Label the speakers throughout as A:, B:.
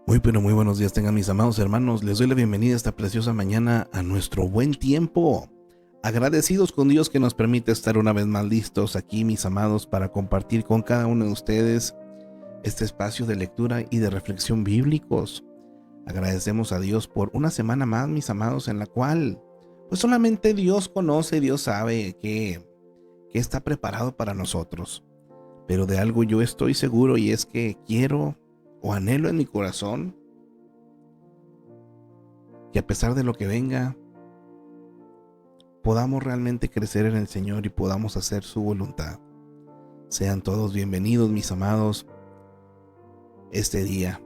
A: Muy buenos días tengan mis amados hermanos. Les doy la bienvenida esta preciosa mañana a nuestro buen tiempo. Agradecidos con Dios que nos permite estar una vez más listos aquí, mis amados, para compartir con cada uno de ustedes este espacio de lectura y de reflexión bíblicos. Agradecemos a Dios por una semana más, mis amados, en la cual pues solamente Dios conoce, Dios sabe que está preparado para nosotros. Pero de algo yo estoy seguro, y es que quiero o anhelo en mi corazón que a pesar de lo que venga, podamos realmente crecer en el Señor y podamos hacer su voluntad. Sean todos bienvenidos, mis amados, este día.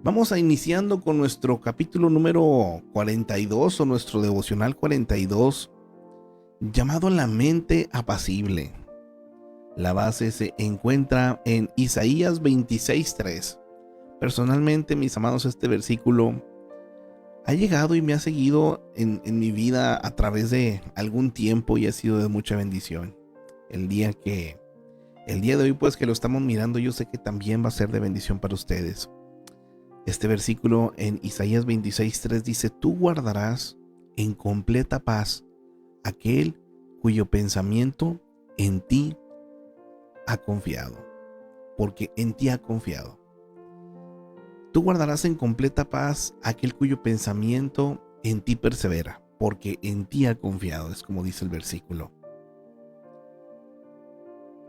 A: Vamos a iniciando con nuestro capítulo número 42 o nuestro devocional 42, llamado La mente apacible. La base se encuentra en Isaías 26:3. Personalmente, mis amados, este versículo ha llegado y me ha seguido en mi vida a través de algún tiempo y ha sido de mucha bendición. El día de hoy, pues, que lo estamos mirando, yo sé que también va a ser de bendición para ustedes. Este versículo en Isaías 26:3 dice: tú guardarás en completa paz aquel cuyo pensamiento en ti ha confiado, porque en ti ha confiado. Tú guardarás en completa paz aquel cuyo pensamiento en ti persevera, porque en ti ha confiado, es como dice el versículo.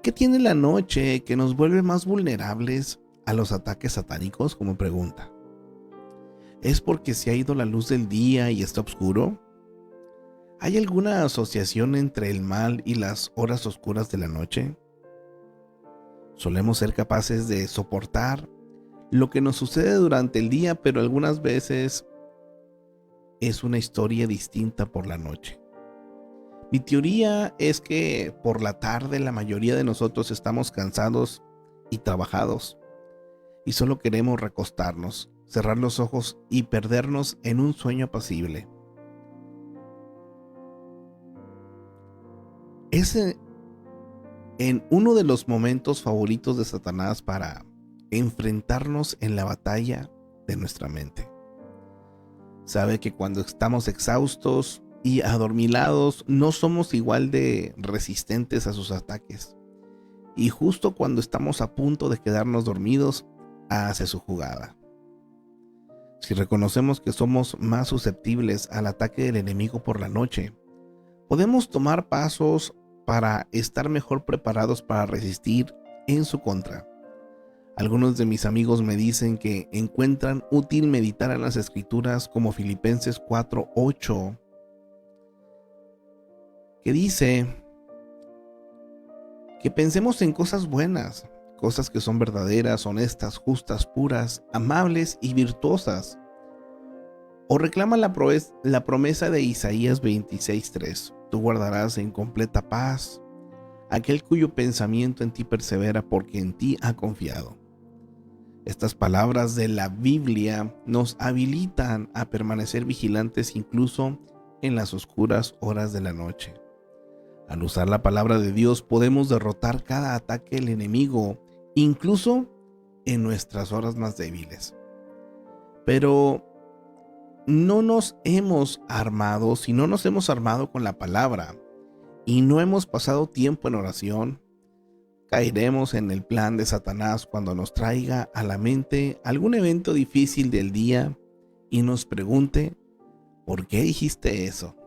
A: ¿Qué tiene la noche que nos vuelve más vulnerables a los ataques satánicos? Como pregunta. ¿Es porque se ha ido la luz del día y está oscuro? ¿Hay alguna asociación entre el mal y las horas oscuras de la noche? Solemos ser capaces de soportar lo que nos sucede durante el día, pero algunas veces es una historia distinta por la noche. Mi teoría es que por la tarde la mayoría de nosotros estamos cansados y trabajados y solo queremos recostarnos, cerrar los ojos y perdernos en un sueño apacible. en uno de los momentos favoritos de Satanás para enfrentarnos en la batalla de nuestra mente. Sabe que cuando estamos exhaustos y adormilados no somos igual de resistentes a sus ataques. Y justo cuando estamos a punto de quedarnos dormidos, hace su jugada. Si reconocemos que somos más susceptibles al ataque del enemigo por la noche, podemos tomar pasos para estar mejor preparados para resistir en su contra. Algunos de mis amigos me dicen que encuentran útil meditar en las escrituras como Filipenses 4:8, que dice que pensemos en cosas buenas, cosas que son verdaderas, honestas, justas, puras, amables y virtuosas. O reclama la promesa de Isaías 26:3. Tú guardarás en completa paz aquel cuyo pensamiento en ti persevera, porque en ti ha confiado. Estas palabras de la Biblia nos habilitan a permanecer vigilantes incluso en las oscuras horas de la noche. Al usar la palabra de Dios podemos derrotar cada ataque del enemigo, incluso en nuestras horas más débiles. Pero no nos hemos armado, si no nos hemos armado con la palabra y no hemos pasado tiempo en oración, caeremos en el plan de Satanás cuando nos traiga a la mente algún evento difícil del día y nos pregunte, ¿por qué dijiste eso?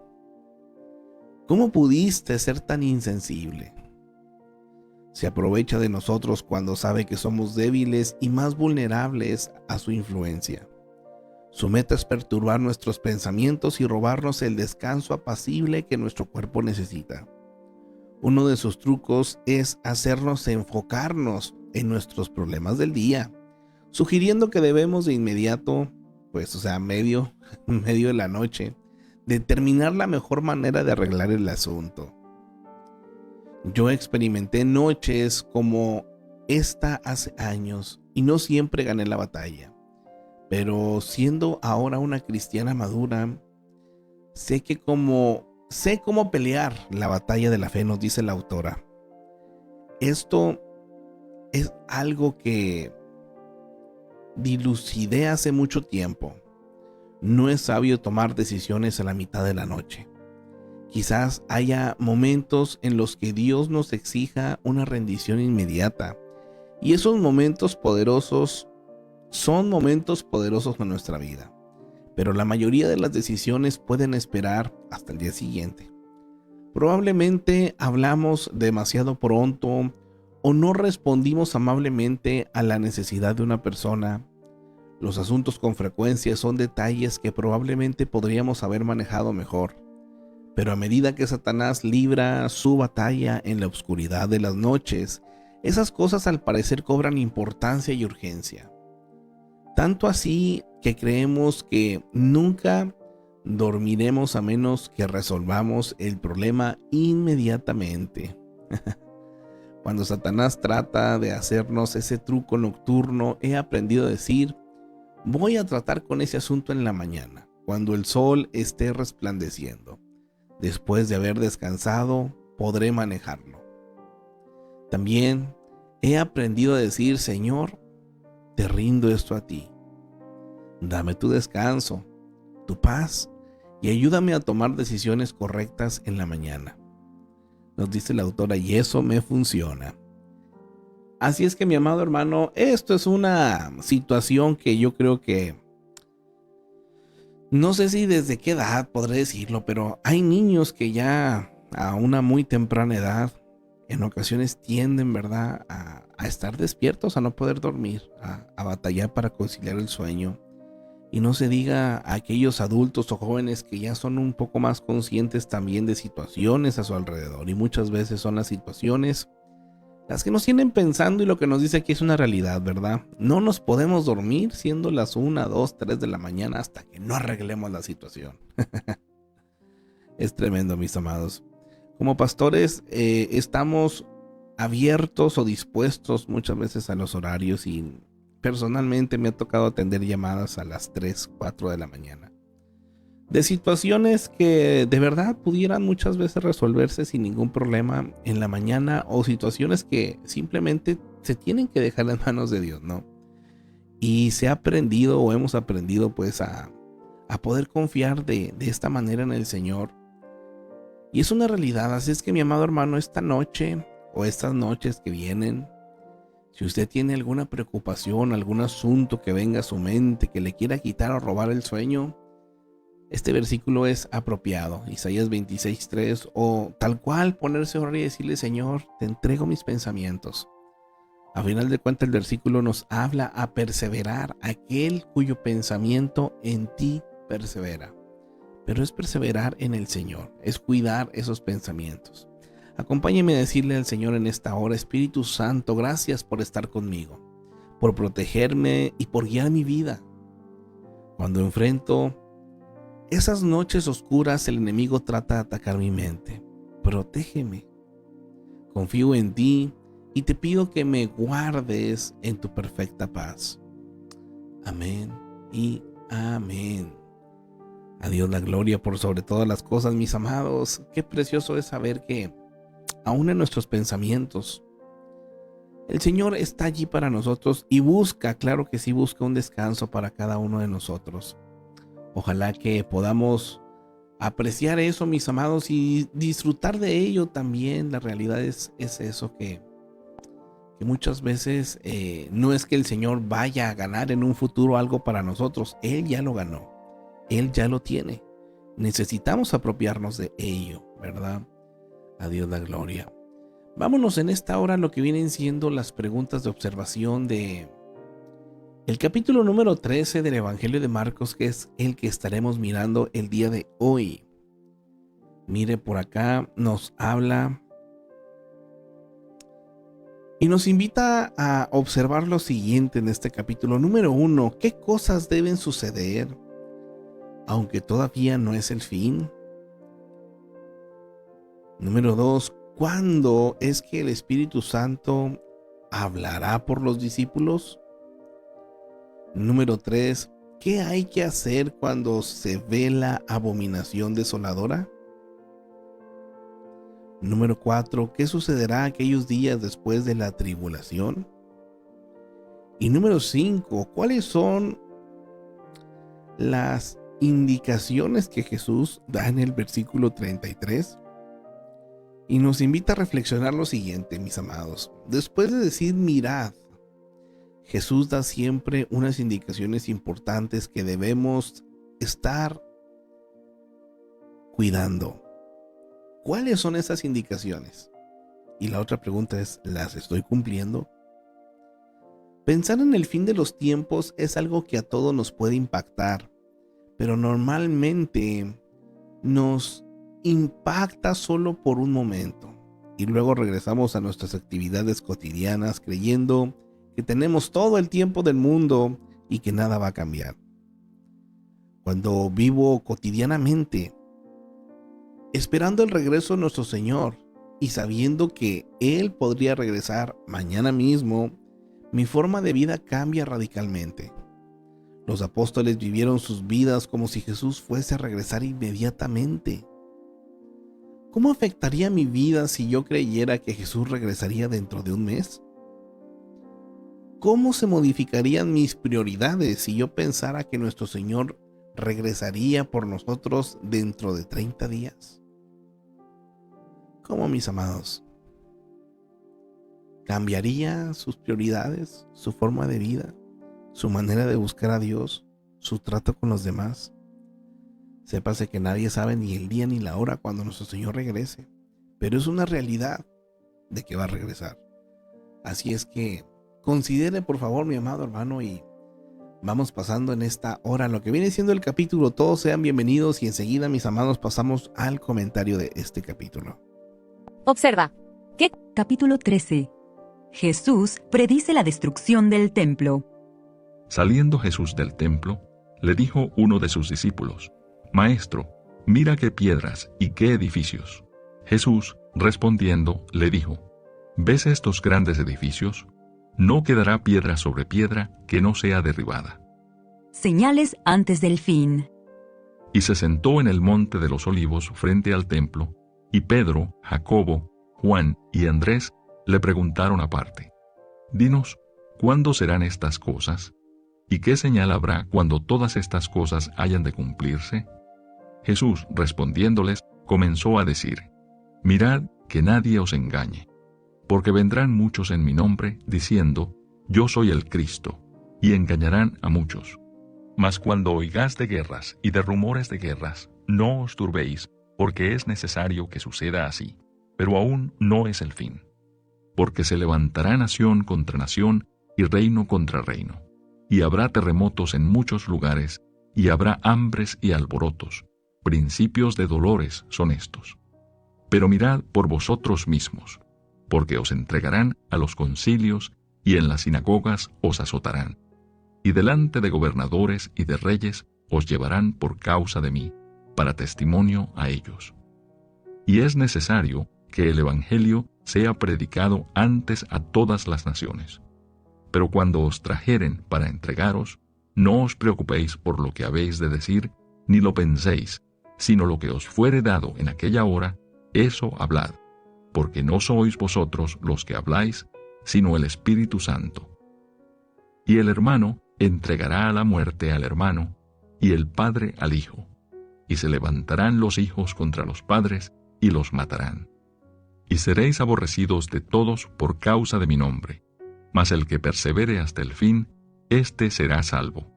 A: ¿Cómo pudiste ser tan insensible? Se aprovecha de nosotros cuando sabe que somos débiles y más vulnerables a su influencia. Su meta es perturbar nuestros pensamientos y robarnos el descanso apacible que nuestro cuerpo necesita. Uno de sus trucos es hacernos enfocarnos en nuestros problemas del día, sugiriendo que debemos de inmediato, medio de la noche, determinar la mejor manera de arreglar el asunto. Yo experimenté noches como esta hace años y no siempre gané la batalla. Pero siendo ahora una cristiana madura, sé cómo pelear la batalla de la fe, nos dice la autora. Esto es algo que dilucidé hace mucho tiempo. No es sabio tomar decisiones a la mitad de la noche. Quizás haya momentos en los que Dios nos exija una rendición inmediata, y esos momentos poderosos son momentos poderosos en nuestra vida, pero la mayoría de las decisiones pueden esperar hasta el día siguiente. Probablemente hablamos demasiado pronto o no respondimos amablemente a la necesidad de una persona. Los asuntos con frecuencia son detalles que probablemente podríamos haber manejado mejor, pero a medida que Satanás libra su batalla en la oscuridad de las noches, esas cosas al parecer cobran importancia y urgencia. Tanto así que creemos que nunca dormiremos a menos que resolvamos el problema inmediatamente. Cuando Satanás trata de hacernos ese truco nocturno, he aprendido a decir, voy a tratar con ese asunto en la mañana, cuando el sol esté resplandeciendo. Después de haber descansado, podré manejarlo. También he aprendido a decir, Señor, te rindo esto a ti. Dame tu descanso, tu paz y ayúdame a tomar decisiones correctas en la mañana. Nos dice la autora, y eso me funciona. Así es que, mi amado hermano, esto es una situación que yo creo que no sé si desde qué edad podré decirlo, pero hay niños que ya a una muy temprana edad en ocasiones tienden, ¿verdad?, a estar despiertos, a no poder dormir, a batallar para conciliar el sueño. Y no se diga a aquellos adultos o jóvenes que ya son un poco más conscientes también de situaciones a su alrededor. Y muchas veces son las situaciones las que nos tienen pensando, y lo que nos dice aquí es una realidad, ¿verdad? No nos podemos dormir siendo las 1, 2, 3 de la mañana hasta que no arreglemos la situación. Es tremendo, mis amados. Como pastores estamos abiertos o dispuestos muchas veces a los horarios, y personalmente me ha tocado atender llamadas a las 3, 4 de la mañana. de situaciones que de verdad pudieran muchas veces resolverse sin ningún problema en la mañana, o situaciones que simplemente se tienen que dejar en manos de Dios, ¿no? Y se ha aprendido o hemos aprendido pues a poder confiar de esta manera en el Señor. Y es una realidad. Así es que, mi amado hermano, esta noche o estas noches que vienen, si usted tiene alguna preocupación, algún asunto que venga a su mente, que le quiera quitar o robar el sueño, este versículo es apropiado. Isaías 26:3, o tal cual ponerse a orar y decirle: Señor, te entrego mis pensamientos. A final de cuentas, el versículo nos habla a perseverar, aquel cuyo pensamiento en ti persevera. Pero es perseverar en el Señor, es cuidar esos pensamientos. Acompáñeme a decirle al Señor en esta hora: Espíritu Santo, gracias por estar conmigo, por protegerme y por guiar mi vida. Cuando enfrento esas noches oscuras, el enemigo trata de atacar mi mente. Protégeme. Confío en ti y te pido que me guardes en tu perfecta paz. Amén y amén. A Dios la gloria por sobre todas las cosas, mis amados. Qué precioso es saber que aún en nuestros pensamientos, el Señor está allí para nosotros y busca, claro que sí, busca un descanso para cada uno de nosotros. Ojalá que podamos apreciar eso, mis amados, y disfrutar de ello también. La realidad es eso, que muchas veces no es que el Señor vaya a ganar en un futuro algo para nosotros. Él ya lo ganó, Él ya lo tiene. Necesitamos apropiarnos de ello, ¿verdad? A Dios la gloria. Vámonos en esta hora a lo que vienen siendo las preguntas de observación de el capítulo número 13 del Evangelio de Marcos, que es el que estaremos mirando el día de hoy. Mire, por acá nos habla y nos invita a observar lo siguiente en este capítulo. Número 1, ¿qué cosas deben suceder aunque todavía no es el fin? Número 2, ¿cuándo es que el Espíritu Santo hablará por los discípulos? Número 3, ¿qué hay que hacer cuando se ve la abominación desoladora? Número 4, ¿qué sucederá aquellos días después de la tribulación? Y número 5, ¿cuáles son las indicaciones que Jesús da en el versículo 33? Y nos invita a reflexionar lo siguiente, mis amados. Después de decir mirad, Jesús da siempre unas indicaciones importantes que debemos estar cuidando. ¿Cuáles son esas indicaciones? Y la otra pregunta es, ¿las estoy cumpliendo? Pensar en el fin de los tiempos es algo que a todos nos puede impactar, pero normalmente nos impacta solo por un momento y luego regresamos a nuestras actividades cotidianas creyendo que tenemos todo el tiempo del mundo y que nada va a cambiar. Cuando vivo cotidianamente esperando el regreso de nuestro Señor y sabiendo que Él podría regresar mañana mismo, mi forma de vida cambia radicalmente. Los apóstoles vivieron sus vidas como si Jesús fuese a regresar inmediatamente. ¿Cómo afectaría mi vida si yo creyera que Jesús regresaría dentro de un mes? ¿Cómo se modificarían mis prioridades si yo pensara que nuestro Señor regresaría por nosotros dentro de 30 días? ¿Cómo, mis amados? ¿Cambiaría sus prioridades, su forma de vida, su manera de buscar a Dios, su trato con los demás? Sépase que nadie sabe ni el día ni la hora cuando nuestro Señor regrese, pero es una realidad de que va a regresar. Así es que considere, por favor, mi amado hermano, y vamos pasando en esta hora lo que viene siendo el capítulo. Todos sean bienvenidos y enseguida, mis amados, pasamos al comentario de este capítulo.
B: Observa. ¿Qué?
C: Capítulo 13. Jesús predice la destrucción del templo.
D: Saliendo Jesús del templo, le dijo uno de sus discípulos: Maestro, mira qué piedras y qué edificios. Jesús, respondiendo, le dijo: ¿Ves estos grandes edificios? No quedará piedra sobre piedra que no sea derribada.
C: Señales antes del fin.
D: Y se sentó en el monte de los olivos frente al templo, y Pedro, Jacobo, Juan y Andrés le preguntaron aparte: Dinos, ¿cuándo serán estas cosas? ¿Y qué señal habrá cuando todas estas cosas hayan de cumplirse? Jesús, respondiéndoles, comenzó a decir: Mirad que nadie os engañe, porque vendrán muchos en mi nombre, diciendo: Yo soy el Cristo, y engañarán a muchos. Mas cuando oigáis de guerras y de rumores de guerras, no os turbéis, porque es necesario que suceda así, pero aún no es el fin. Porque se levantará nación contra nación y reino contra reino, y habrá terremotos en muchos lugares, y habrá hambres y alborotos. Principios de dolores son estos. Pero mirad por vosotros mismos, porque os entregarán a los concilios, y en las sinagogas os azotarán, y delante de gobernadores y de reyes os llevarán por causa de mí, para testimonio a ellos. Y es necesario que el Evangelio sea predicado antes a todas las naciones. Pero cuando os trajeren para entregaros, no os preocupéis por lo que habéis de decir, ni lo penséis, sino lo que os fuere dado en aquella hora, eso hablad, porque no sois vosotros los que habláis, sino el Espíritu Santo. Y el hermano entregará a la muerte al hermano, y el padre al hijo, y se levantarán los hijos contra los padres, y los matarán. Y seréis aborrecidos de todos por causa de mi nombre, mas el que persevere hasta el fin, éste será salvo.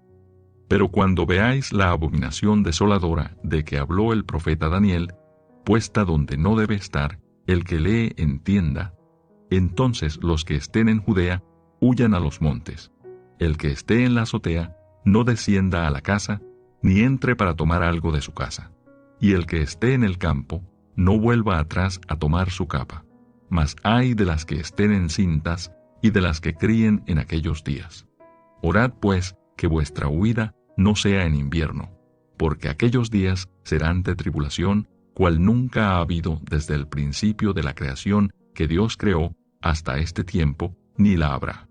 D: Pero cuando veáis la abominación desoladora de que habló el profeta Daniel, puesta donde no debe estar, el que lee entienda, entonces los que estén en Judea huyan a los montes. El que esté en la azotea no descienda a la casa, ni entre para tomar algo de su casa. Y el que esté en el campo no vuelva atrás a tomar su capa. Mas ay de las que estén encintas y de las que críen en aquellos días. Orad pues que vuestra huida no sea en invierno, porque aquellos días serán de tribulación, cual nunca ha habido desde el principio de la creación que Dios creó hasta este tiempo, ni la habrá.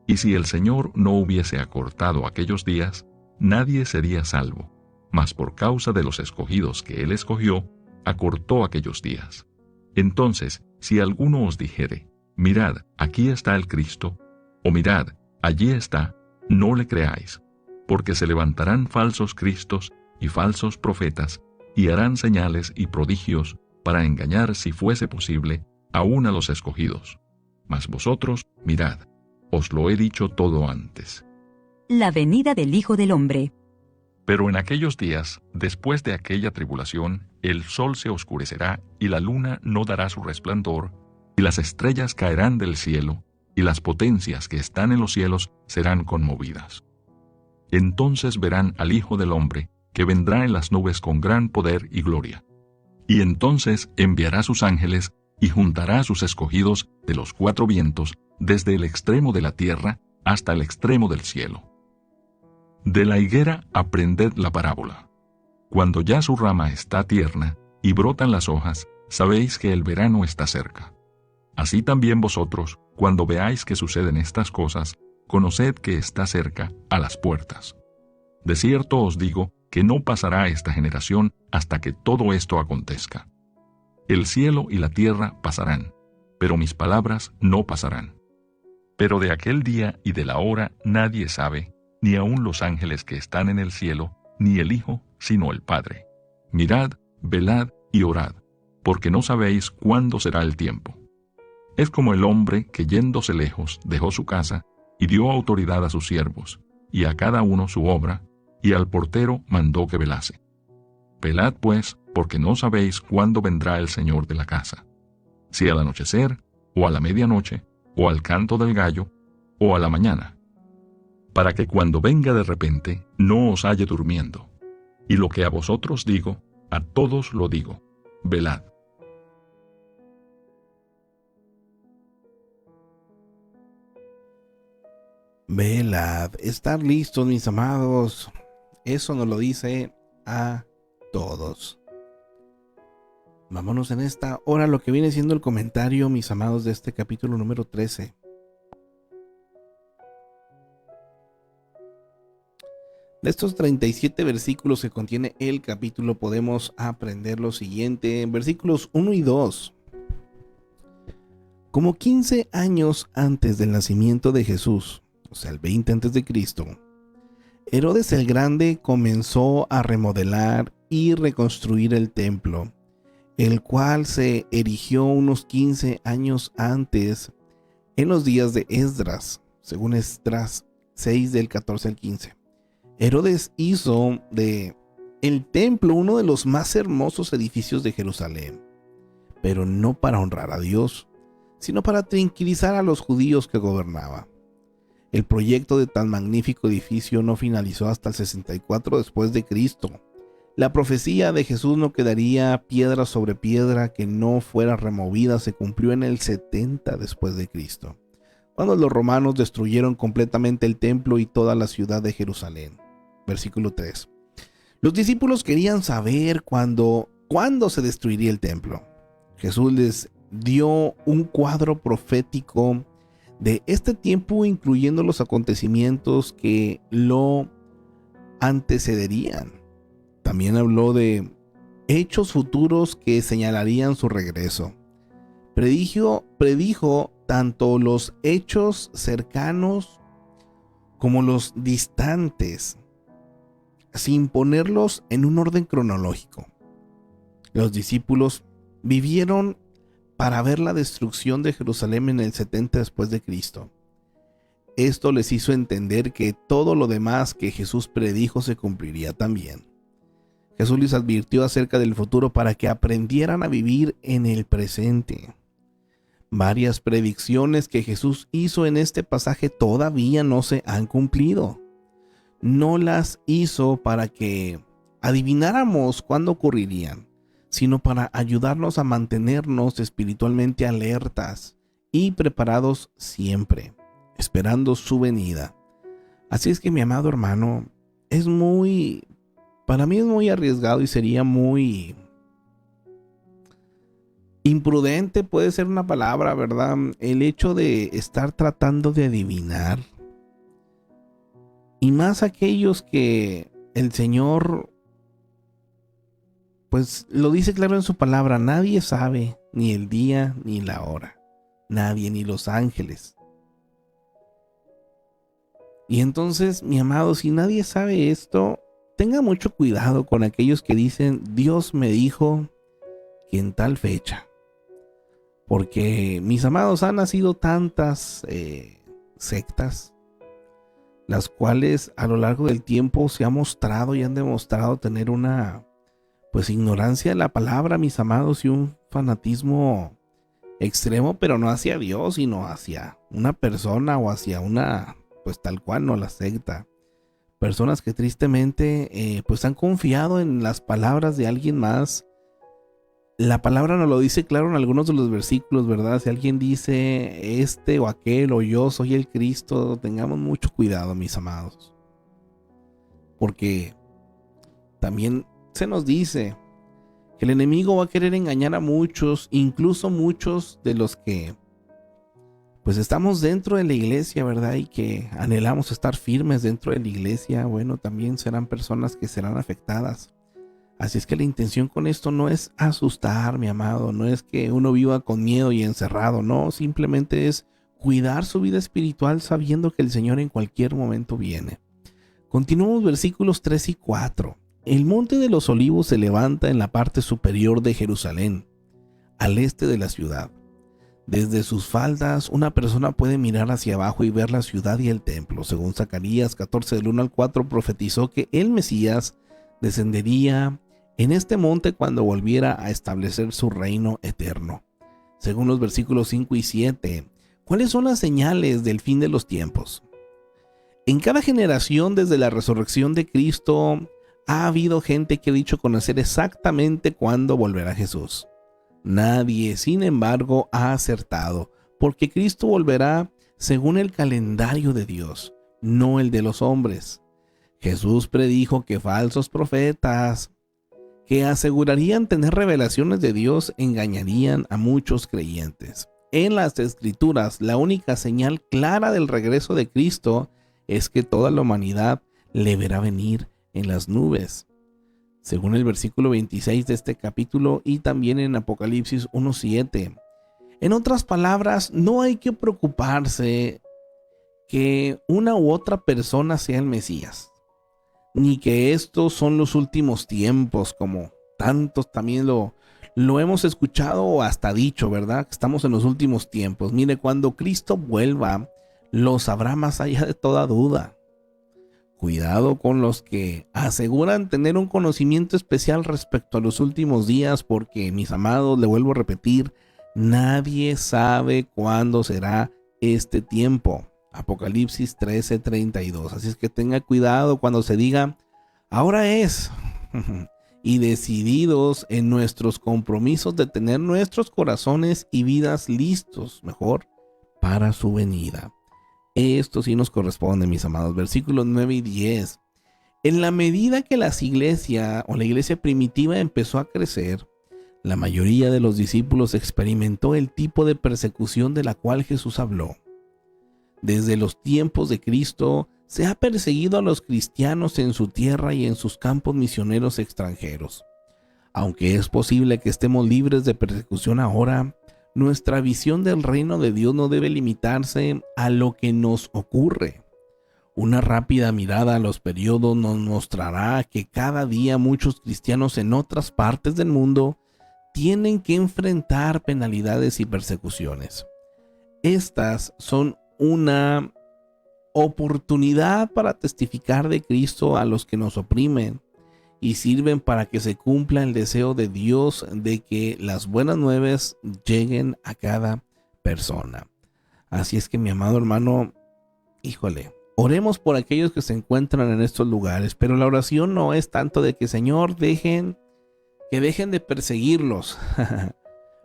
D: Y si el Señor no hubiese acortado aquellos días, nadie sería salvo, mas por causa de los escogidos que Él escogió, acortó aquellos días. Entonces, si alguno os dijere: Mirad, aquí está el Cristo, o mirad, allí está, no le creáis, porque se levantarán falsos cristos y falsos profetas, y harán señales y prodigios para engañar, si fuese posible, aún a los escogidos. Mas vosotros, mirad, os lo he dicho todo antes.
C: La venida del Hijo del Hombre.
D: Pero en aquellos días, después de aquella tribulación, el sol se oscurecerá, y la luna no dará su resplandor, y las estrellas caerán del cielo, y las potencias que están en los cielos serán conmovidas. Entonces verán al Hijo del Hombre, que vendrá en las nubes con gran poder y gloria. Y entonces enviará sus ángeles, y juntará a sus escogidos de los cuatro vientos, desde el extremo de la tierra hasta el extremo del cielo. De la higuera aprended la parábola. Cuando ya su rama está tierna, y brotan las hojas, sabéis que el verano está cerca. Así también vosotros, cuando veáis que suceden estas cosas, conoced que está cerca, a las puertas. De cierto os digo que no pasará esta generación hasta que todo esto acontezca. El cielo y la tierra pasarán, pero mis palabras no pasarán. Pero de aquel día y de la hora nadie sabe, ni aun los ángeles que están en el cielo, ni el Hijo, sino el Padre. Mirad, velad y orad, porque no sabéis cuándo será el tiempo. Es como el hombre que yéndose lejos dejó su casa y dio autoridad a sus siervos, y a cada uno su obra, y al portero mandó que velase. Velad pues, porque no sabéis cuándo vendrá el Señor de la casa, si al anochecer, o a la medianoche, o al canto del gallo, o a la mañana, para que cuando venga de repente no os halle durmiendo. Y lo que a vosotros digo, a todos lo digo: velad.
A: Velad, estar listos, mis amados. Eso nos lo dice a todos. Vámonos en esta hora a lo que viene siendo el comentario, mis amados, de este capítulo número 13. De estos 37 versículos que contiene el capítulo podemos aprender lo siguiente. En versículos 1 y 2. Como 15 años antes del nacimiento de Jesús, o sea, el 20 antes de Cristo, Herodes el Grande comenzó a remodelar y reconstruir el templo, el cual se erigió unos 15 años antes en los días de Esdras, según Esdras 6 del 14 al 15. Herodes hizo de el templo uno de los más hermosos edificios de Jerusalén, pero no para honrar a Dios, sino para tranquilizar a los judíos que gobernaba. El proyecto de tan magnífico edificio no finalizó hasta el 64 después de Cristo. La profecía de Jesús no quedaría piedra sobre piedra que no fuera removida se cumplió en el 70 después de Cristo, cuando los romanos destruyeron completamente el templo y toda la ciudad de Jerusalén. Versículo 3. Los discípulos querían saber cuándo se destruiría el templo. Jesús les dio un cuadro profético de este tiempo, incluyendo los acontecimientos que lo antecederían. También habló de hechos futuros que señalarían su regreso. Predijo tanto los hechos cercanos como los distantes, sin ponerlos en un orden cronológico. Los discípulos vivieron para ver la destrucción de Jerusalén en el 70 después de Cristo. Esto les hizo entender que todo lo demás que Jesús predijo se cumpliría también. Jesús les advirtió acerca del futuro para que aprendieran a vivir en el presente. Varias predicciones que Jesús hizo en este pasaje todavía no se han cumplido. No las hizo para que adivináramos cuándo ocurrirían, sino para ayudarnos a mantenernos espiritualmente alertas y preparados siempre, esperando su venida. Así es que, mi amado hermano, para mí es muy arriesgado y sería muy imprudente, puede ser una palabra, ¿verdad? El hecho de estar tratando de adivinar. Y más aquellos que el Señor, pues lo dice claro en su palabra, nadie sabe ni el día ni la hora. Nadie, ni los ángeles. Y entonces, mi amado, si nadie sabe esto, tenga mucho cuidado con aquellos que dicen, Dios me dijo que en tal fecha. Porque, mis amados, han nacido tantas sectas, las cuales a lo largo del tiempo se ha mostrado y han demostrado tener una ignorancia de la palabra, mis amados, y un fanatismo extremo, pero no hacia Dios, sino hacia una persona o hacia una, tal cual, no la secta. Personas que tristemente han confiado en las palabras de alguien más. La palabra nos lo dice claro en algunos de los versículos, ¿verdad? Si alguien dice este o aquel o yo soy el Cristo, tengamos mucho cuidado, mis amados. Porque también se nos dice que el enemigo va a querer engañar a muchos, incluso muchos de los que estamos dentro de la iglesia, ¿verdad? Y que anhelamos estar firmes dentro de la iglesia. Bueno, también serán personas que serán afectadas. Así es que la intención con esto no es asustar, mi amado, no es que uno viva con miedo y encerrado, no, simplemente es cuidar su vida espiritual sabiendo que el Señor en cualquier momento viene. Continuamos versículos 3 y 4. El monte de los olivos se levanta en la parte superior de Jerusalén, al este de la ciudad. Desde sus faldas una persona puede mirar hacia abajo y ver la ciudad y el templo. Según Zacarías 14 del 1 al 4 profetizó que el Mesías descendería en este monte cuando volviera a establecer su reino eterno. Según los versículos 5 y 7, ¿cuáles son las señales del fin de los tiempos? En cada generación desde la resurrección de Cristo ha habido gente que ha dicho conocer exactamente cuándo volverá Jesús. Nadie, sin embargo, ha acertado, porque Cristo volverá según el calendario de Dios, no el de los hombres. Jesús predijo que falsos profetas que asegurarían tener revelaciones de Dios engañarían a muchos creyentes. En las Escrituras, la única señal clara del regreso de Cristo es que toda la humanidad le verá venir en las nubes, según el versículo 26 de este capítulo y también en Apocalipsis 1:7. En otras palabras, no hay que preocuparse que una u otra persona sea el Mesías, ni que estos son los últimos tiempos, como tantos también lo hemos escuchado o hasta dicho, ¿verdad? Que estamos en los últimos tiempos. Mire, cuando Cristo vuelva, lo sabrá más allá de toda duda. Cuidado con los que aseguran tener un conocimiento especial respecto a los últimos días, porque, mis amados, le vuelvo a repetir, nadie sabe cuándo será este tiempo. Apocalipsis 13:32. Así es que tenga cuidado cuando se diga, ahora es, y decididos en nuestros compromisos de tener nuestros corazones y vidas listos, mejor, para su venida. Esto sí nos corresponde, mis amados. Versículos 9 y 10. En la medida que la iglesia primitiva empezó a crecer, la mayoría de los discípulos experimentó el tipo de persecución de la cual Jesús habló. Desde los tiempos de Cristo se ha perseguido a los cristianos en su tierra y en sus campos misioneros extranjeros. Aunque es posible que estemos libres de persecución ahora, nuestra visión del reino de Dios no debe limitarse a lo que nos ocurre. Una rápida mirada a los periodos nos mostrará que cada día muchos cristianos en otras partes del mundo tienen que enfrentar penalidades y persecuciones. Estas son una oportunidad para testificar de Cristo a los que nos oprimen y sirven para que se cumpla el deseo de Dios de que las buenas nuevas lleguen a cada persona. Así es que, mi amado hermano, oremos por aquellos que se encuentran en estos lugares, pero la oración no es tanto de que, Señor, dejen de perseguirlos,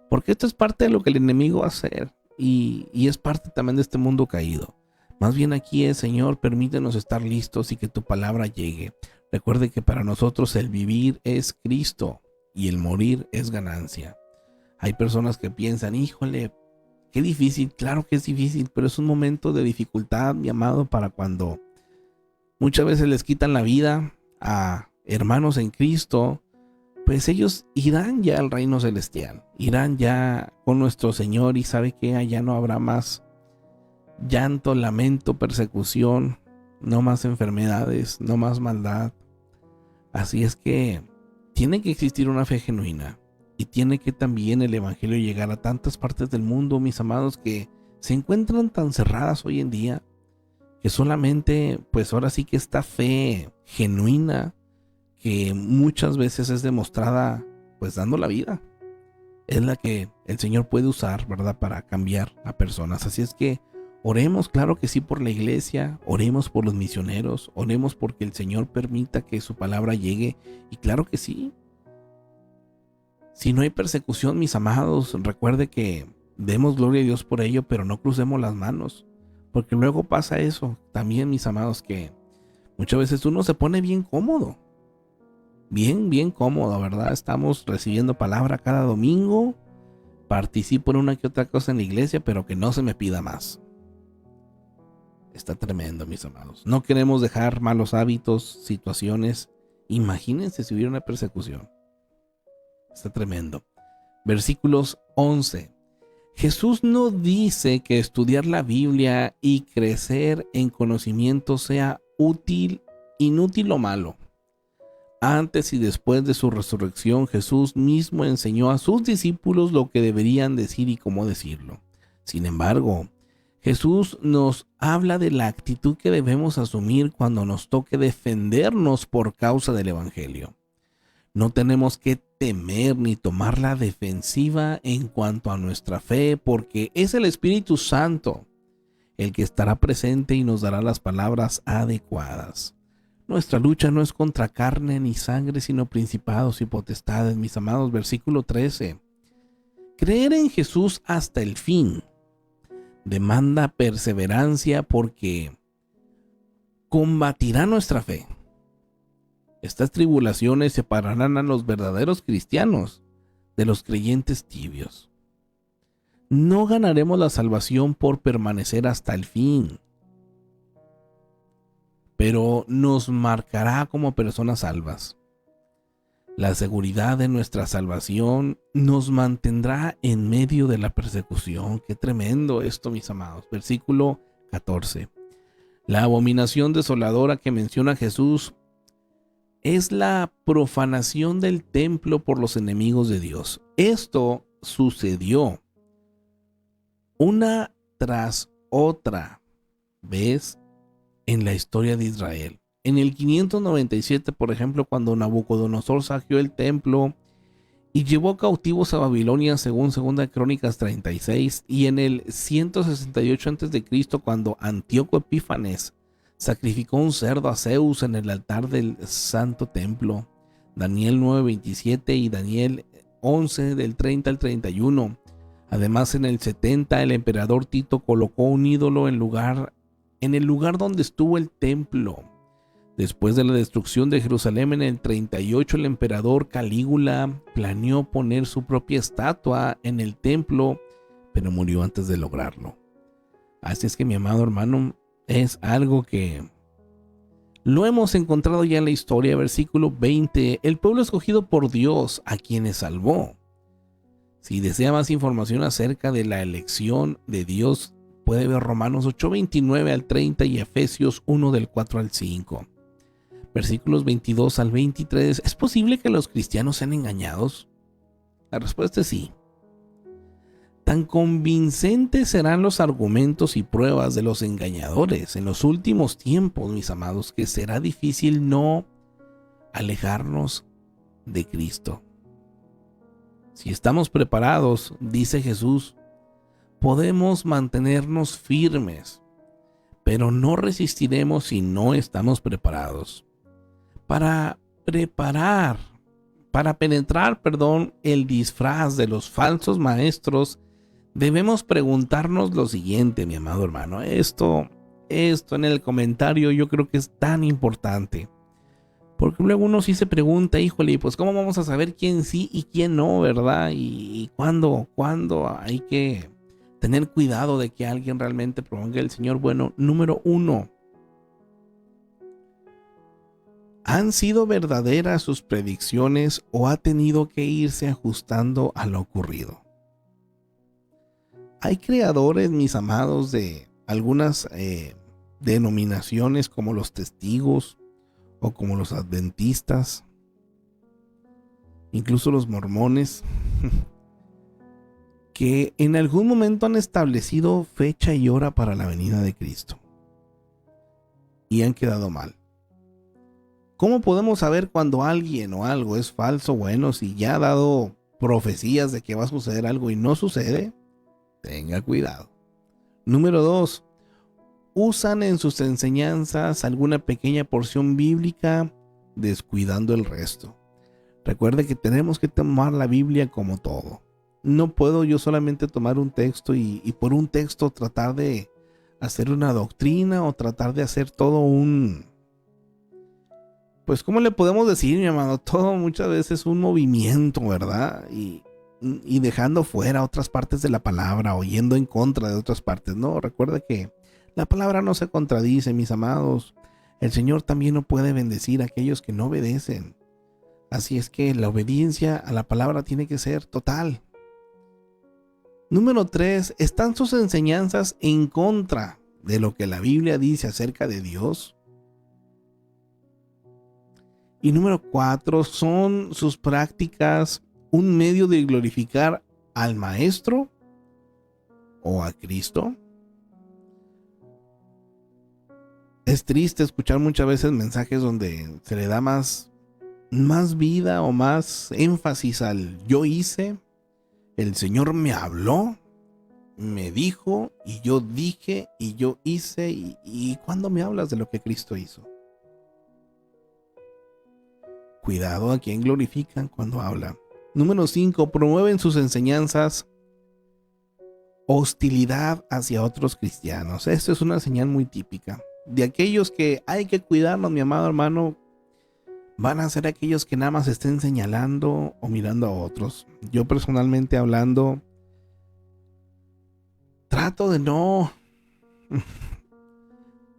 A: porque esto es parte de lo que el enemigo va a hacer y es parte también de este mundo caído. Más bien aquí es, Señor, permítenos estar listos y que tu palabra llegue. Recuerde que para nosotros el vivir es Cristo y el morir es ganancia. Hay personas que piensan, qué difícil. Claro que es difícil, pero es un momento de dificultad, mi amado, para cuando muchas veces les quitan la vida a hermanos en Cristo, pues ellos irán ya al reino celestial, irán ya con nuestro Señor y sabe que allá no habrá más llanto, lamento, persecución, no más enfermedades, no más maldad. Así es que tiene que existir una fe genuina y tiene que también el evangelio llegar a tantas partes del mundo, mis amados, que se encuentran tan cerradas hoy en día que solamente, pues ahora sí que esta fe genuina que muchas veces es demostrada pues dando la vida, es la que el Señor puede usar, ¿verdad?, para cambiar a personas. Así es que oremos, claro que sí, por la iglesia, oremos por los misioneros, oremos porque el Señor permita que su palabra llegue. Y claro que sí, si no hay persecución, mis amados, recuerde que demos gloria a Dios por ello, pero no crucemos las manos, porque luego pasa eso también, mis amados, que muchas veces uno se pone bien cómodo, bien cómodo, ¿verdad? Estamos recibiendo palabra cada domingo, participo en una que otra cosa en la iglesia, pero que no se me pida más. Está tremendo, mis amados. No queremos dejar malos hábitos, situaciones. Imagínense si hubiera una persecución. Está tremendo. Versículos 11. Jesús no dice que estudiar la Biblia y crecer en conocimiento sea útil, inútil o malo. Antes y después de su resurrección, Jesús mismo enseñó a sus discípulos lo que deberían decir y cómo decirlo. Sin embargo, Jesús nos habla de la actitud que debemos asumir cuando nos toque defendernos por causa del Evangelio. No tenemos que temer ni tomar la defensiva en cuanto a nuestra fe, porque es el Espíritu Santo el que estará presente y nos dará las palabras adecuadas. Nuestra lucha no es contra carne ni sangre, sino principados y potestades, mis amados. Versículo 13. Creer en Jesús hasta el fin demanda perseverancia porque combatirá nuestra fe. Estas tribulaciones separarán a los verdaderos cristianos de los creyentes tibios. No ganaremos la salvación por permanecer hasta el fin, pero nos marcará como personas salvas. La seguridad de nuestra salvación nos mantendrá en medio de la persecución. Qué tremendo esto, mis amados. Versículo 14. La abominación desoladora que menciona Jesús es la profanación del templo por los enemigos de Dios. Esto sucedió una tras otra vez en la historia de Israel. En el 597, por ejemplo, cuando Nabucodonosor saqueó el templo y llevó cautivos a Babilonia, según 2 Crónicas 36, y en el 168 a.C., cuando Antíoco Epífanes sacrificó un cerdo a Zeus en el altar del santo templo, Daniel 9:27 y Daniel 11 del 30 al 31. Además, en el 70 el emperador Tito colocó un ídolo en el lugar donde estuvo el templo. Después de la destrucción de Jerusalén en el 38, el emperador Calígula planeó poner su propia estatua en el templo, pero murió antes de lograrlo. Así es que, mi amado hermano, es algo que lo hemos encontrado ya en la historia. Versículo 20, el pueblo escogido por Dios, a quienes salvó. Si desea más información acerca de la elección de Dios, puede ver Romanos 8:29 al 30 y Efesios 1 del 4 al 5. Versículos 22 al 23. ¿Es posible que los cristianos sean engañados? La respuesta es sí. Tan convincentes serán los argumentos y pruebas de los engañadores en los últimos tiempos, mis amados, que será difícil no alejarnos de Cristo. Si estamos preparados, dice Jesús, podemos mantenernos firmes, pero no resistiremos si no estamos preparados. Para penetrar, el disfraz de los falsos maestros, debemos preguntarnos lo siguiente, mi amado hermano. Esto en el comentario yo creo que es tan importante. Porque luego uno sí se pregunta, híjole, pues ¿cómo vamos a saber quién sí y quién no, verdad? Y cuándo hay que tener cuidado de que alguien realmente proponga el Señor. Bueno, número 1. ¿Han sido verdaderas sus predicciones o ha tenido que irse ajustando a lo ocurrido? Hay creadores, mis amados, de algunas denominaciones como los testigos o como los adventistas, incluso los mormones, que en algún momento han establecido fecha y hora para la venida de Cristo y han quedado mal. ¿Cómo podemos saber cuando alguien o algo es falso? Bueno, si ya ha dado profecías de que va a suceder algo y no sucede, tenga cuidado. Número 2. Usan en sus enseñanzas alguna pequeña porción bíblica, descuidando el resto. Recuerde que tenemos que tomar la Biblia como todo. No puedo yo solamente tomar un texto y por un texto tratar de hacer una doctrina o tratar de hacer todo pues, ¿cómo le podemos decir, mi amado? Todo muchas veces un movimiento, ¿verdad? Y dejando fuera otras partes de la palabra o yendo en contra de otras partes. No, recuerda que la palabra no se contradice, mis amados. El Señor también no puede bendecir a aquellos que no obedecen. Así es que la obediencia a la palabra tiene que ser total. Número 3. ¿Están sus enseñanzas en contra de lo que la Biblia dice acerca de Dios? Y número 4. ¿Son sus prácticas un medio de glorificar al Maestro o a Cristo? Es triste escuchar muchas veces mensajes donde se le da más vida o más énfasis al yo hice, el Señor me habló, me dijo y yo dije y yo hice. ¿Y cuándo me hablas de lo que Cristo hizo? Cuidado a quien glorifican cuando hablan. Número 5. Promueven sus enseñanzas hostilidad hacia otros cristianos. Esto es una señal muy típica de aquellos que hay que cuidarnos, mi amado hermano. Van a ser aquellos que nada más estén señalando o mirando a otros. Yo personalmente hablando, trato de no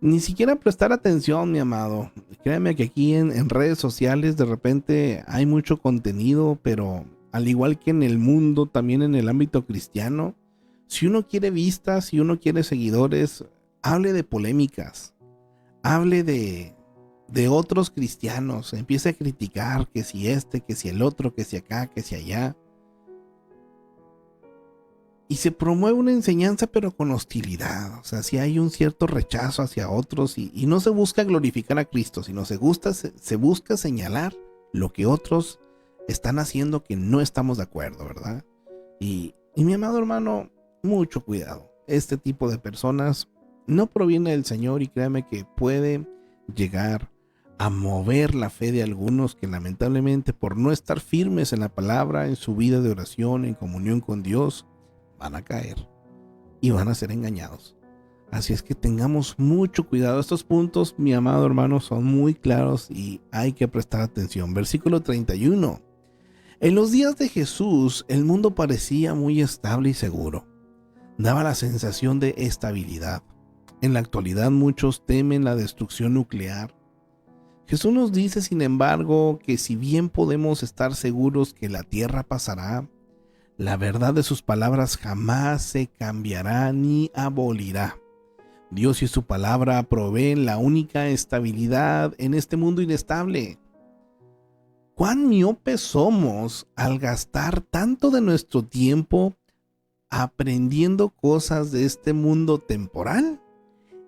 A: ni siquiera prestar atención, mi amado. Créeme que aquí en redes sociales de repente hay mucho contenido, pero al igual que en el mundo, también en el ámbito cristiano, si uno quiere vistas, si uno quiere seguidores, hable de polémicas, hable de otros cristianos, empiece a criticar que si que si el otro, que si acá, que si allá. Y se promueve una enseñanza pero con hostilidad. O sea, si hay un cierto rechazo hacia otros y no se busca glorificar a Cristo, sino se busca señalar lo que otros están haciendo que no estamos de acuerdo, ¿verdad? Y mi amado hermano, mucho cuidado. Este tipo de personas no proviene del Señor y créame que puede llegar a mover la fe de algunos que lamentablemente por no estar firmes en la palabra, en su vida de oración, en comunión con Dios, van a caer y van a ser engañados. Así es que tengamos mucho cuidado. Estos puntos, mi amado hermano, son muy claros y hay que prestar atención. Versículo 31. En los días de Jesús, el mundo parecía muy estable y seguro. Daba la sensación de estabilidad. En la actualidad muchos temen la destrucción nuclear. Jesús nos dice, sin embargo, que si bien podemos estar seguros que la tierra pasará, la verdad de sus palabras jamás se cambiará ni abolirá. Dios y su palabra proveen la única estabilidad en este mundo inestable. ¿Cuán miopes somos al gastar tanto de nuestro tiempo aprendiendo cosas de este mundo temporal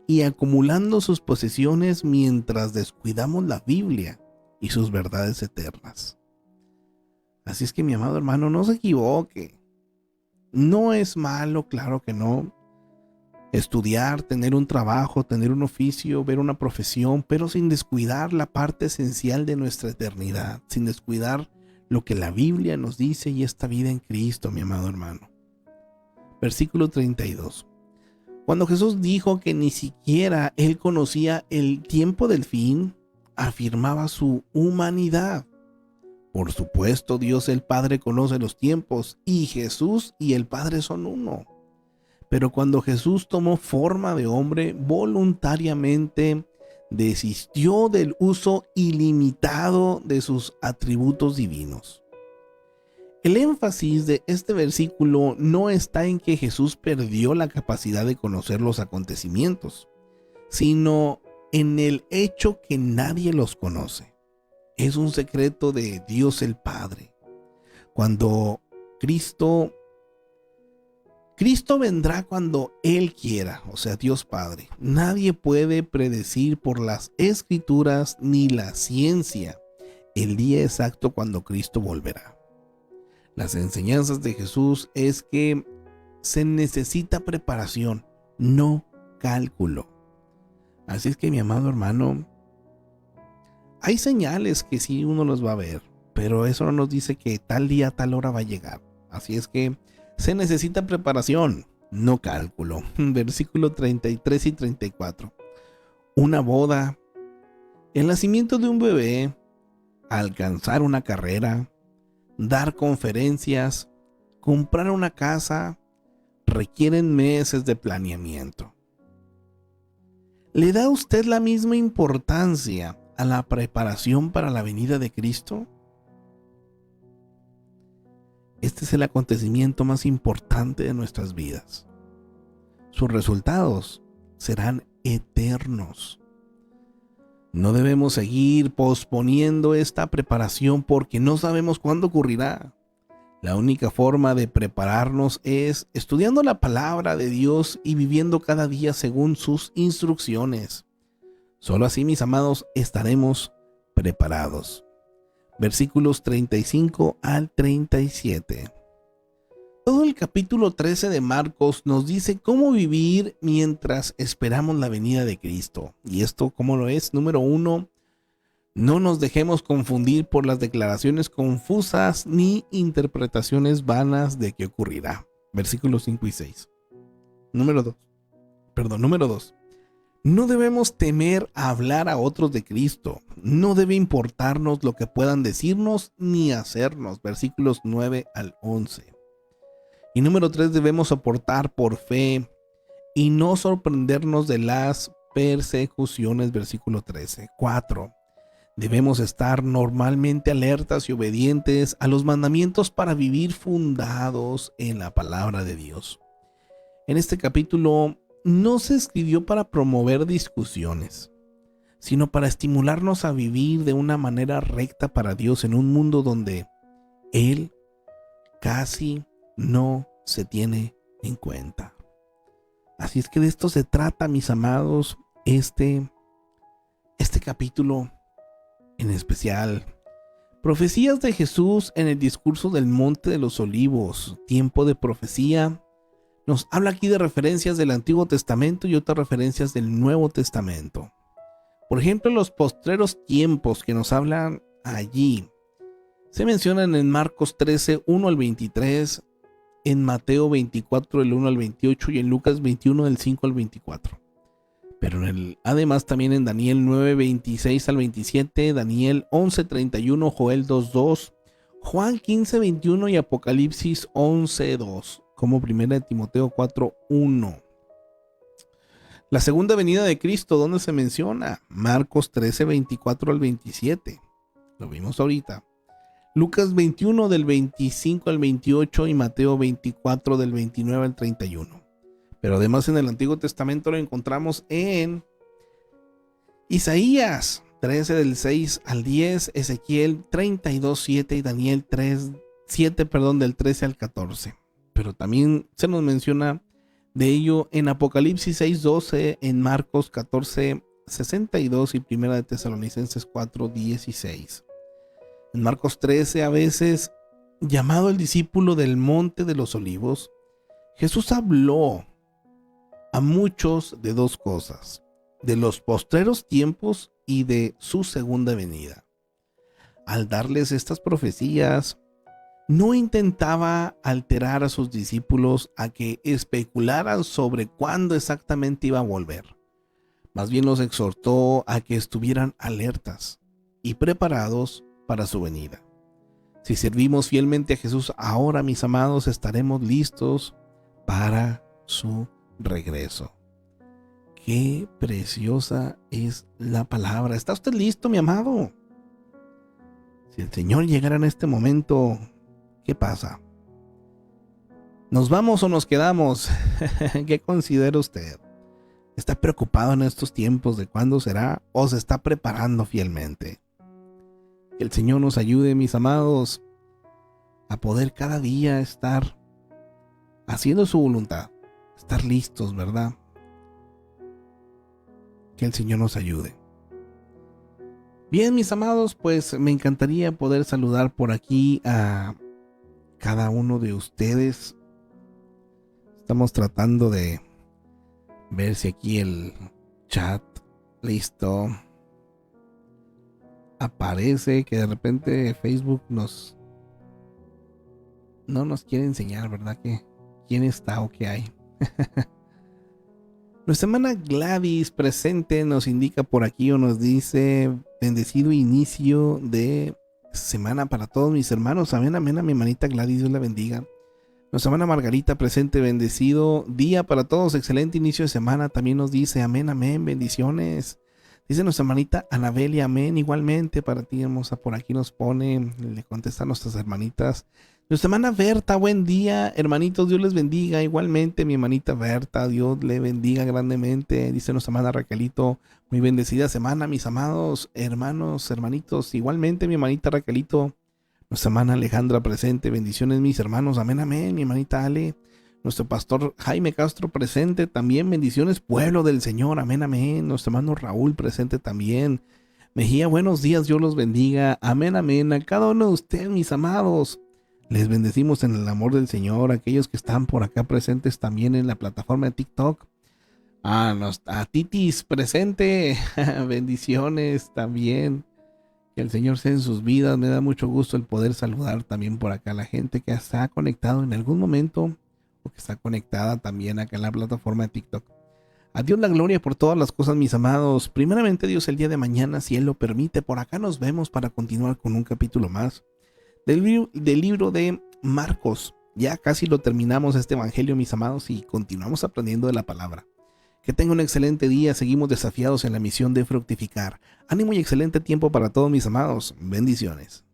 A: y acumulando sus posesiones mientras descuidamos la Biblia y sus verdades eternas? Así es que, mi amado hermano, no se equivoque. No es malo, claro que no, estudiar, tener un trabajo, tener un oficio, ver una profesión, pero sin descuidar la parte esencial de nuestra eternidad, sin descuidar lo que la Biblia nos dice y esta vida en Cristo, mi amado hermano. Versículo 32. Cuando Jesús dijo que ni siquiera Él conocía el tiempo del fin, afirmaba su humanidad. Por supuesto, Dios el Padre conoce los tiempos y Jesús y el Padre son uno. Pero cuando Jesús tomó forma de hombre, voluntariamente desistió del uso ilimitado de sus atributos divinos. El énfasis de este versículo no está en que Jesús perdió la capacidad de conocer los acontecimientos, sino en el hecho que nadie los conoce. Es un secreto de Dios el Padre. Cuando Cristo vendrá cuando Él quiera, o sea, Dios Padre. Nadie puede predecir por las Escrituras ni la ciencia el día exacto cuando Cristo volverá. Las enseñanzas de Jesús es que se necesita preparación, no cálculo. Así es que, mi amado hermano, hay señales que sí uno los va a ver, pero eso no nos dice que tal día, tal hora va a llegar. Así es que se necesita preparación, no cálculo. Versículo 33 y 34. Una boda, el nacimiento de un bebé, alcanzar una carrera, dar conferencias, comprar una casa, requieren meses de planeamiento. ¿Le da usted la misma importancia a la preparación para la venida de Cristo? Este es el acontecimiento más importante de nuestras vidas. Sus resultados serán eternos. No debemos seguir posponiendo esta preparación porque no sabemos cuándo ocurrirá. La única forma de prepararnos es estudiando la palabra de Dios y viviendo cada día según sus instrucciones. Solo así, mis amados, estaremos preparados. Versículos 35 al 37. Todo el capítulo 13 de Marcos nos dice cómo vivir mientras esperamos la venida de Cristo. ¿Y esto cómo lo es? Número 1, no nos dejemos confundir por las declaraciones confusas ni interpretaciones vanas de qué ocurrirá. Versículos 5 y 6. Número 2. No debemos temer a hablar a otros de Cristo. No debe importarnos lo que puedan decirnos ni hacernos. Versículos 9 al 11. Y número 3, debemos soportar por fe y no sorprendernos de las persecuciones, versículo 13. 4. Debemos estar normalmente alertas y obedientes a los mandamientos para vivir fundados en la palabra de Dios. En este capítulo no se escribió para promover discusiones, sino para estimularnos a vivir de una manera recta para Dios en un mundo donde Él casi no se tiene en cuenta. Así es que de esto se trata, mis amados, este capítulo en especial. Profecías de Jesús en el discurso del Monte de los Olivos. Tiempo de profecía. Nos habla aquí de referencias del Antiguo Testamento y otras referencias del Nuevo Testamento. Por ejemplo, los postreros tiempos que nos hablan allí se mencionan en Marcos 13, 1 al 23, en Mateo 24, del 1 al 28 y en Lucas 21, del 5 al 24. Pero además también en Daniel 9, 26 al 27, Daniel 11, 31, Joel 2, 2, Juan 15, 21 y Apocalipsis 11, 2, como 1 Timoteo 4, 1. La segunda venida de Cristo, ¿dónde se menciona? Marcos 13, 24 al 27. Lo vimos ahorita. Lucas 21 del 25 al 28 y Mateo 24 del 29 al 31. Pero además en el Antiguo Testamento lo encontramos en Isaías 13 del 6 al 10, Ezequiel 32, 7 y Daniel 7 del 13 al 14. Pero también se nos menciona de ello en Apocalipsis 6, 12, en Marcos 14, 62 y 1 de Tesalonicenses 4, 16. En Marcos 13, a veces llamado el discípulo del Monte de los Olivos, Jesús habló a muchos de dos cosas: de los postreros tiempos y de su segunda venida. Al darles estas profecías, no intentaba alterar a sus discípulos a que especularan sobre cuándo exactamente iba a volver. Más bien los exhortó a que estuvieran alertas y preparados para su venida. Si servimos fielmente a Jesús ahora, mis amados, estaremos listos para su regreso. Qué preciosa es la palabra. ¿Está usted listo, mi amado? Si el Señor llegara en este momento, ¿qué pasa? ¿Nos vamos o nos quedamos? ¿Qué considera usted? ¿Está preocupado en estos tiempos de cuándo será o se está preparando fielmente? Que el Señor nos ayude, mis amados, a poder cada día estar haciendo su voluntad, estar listos, ¿verdad? Que el Señor nos ayude. Bien, mis amados, pues me encantaría poder saludar por aquí a cada uno de ustedes. Estamos tratando de ver si aquí el chat, listo, aparece, que de repente Facebook no nos quiere enseñar, ¿verdad? Que quién está o qué hay. Nuestra hermana Gladys presente nos indica por aquí o nos dice: bendecido inicio de semana para todos mis hermanos. Amén, amén, a mi hermanita Gladys, Dios la bendiga. Nuestra hermana Margarita presente: bendecido día para todos, excelente inicio de semana. También nos dice: amén, amén, bendiciones. Dice nuestra hermanita Anabelia: amén, igualmente para ti, hermosa. Por aquí nos pone, le contestan nuestras hermanitas. Nuestra hermana Berta: buen día, hermanitos, Dios les bendiga. Igualmente, mi hermanita Berta, Dios le bendiga grandemente. Dice nuestra hermana Raquelito: muy bendecida semana, mis amados hermanos, hermanitos. Igualmente, mi hermanita Raquelito. Nuestra hermana Alejandra presente: bendiciones, mis hermanos. Amén, amén, mi hermanita Ale. Nuestro pastor Jaime Castro presente también: bendiciones, pueblo del Señor. Amén, amén. Nuestro hermano Raúl presente también. Mejía: buenos días, Dios los bendiga. Amén, amén. A cada uno de ustedes, mis amados, les bendecimos en el amor del Señor. Aquellos que están por acá presentes también en la plataforma de TikTok. A Titis presente. Bendiciones también. Que el Señor sea en sus vidas. Me da mucho gusto el poder saludar también por acá a la gente que está conectado en algún momento o que está conectada también acá en la plataforma de TikTok. A Dios la gloria por todas las cosas, mis amados. Primeramente, Dios, el día de mañana, si Él lo permite, por acá nos vemos para continuar con un capítulo más del libro de Marcos. Ya casi lo terminamos este evangelio, mis amados, y continuamos aprendiendo de la palabra. Que tenga un excelente día. Seguimos desafiados en la misión de fructificar. Ánimo y excelente tiempo para todos mis amados. Bendiciones.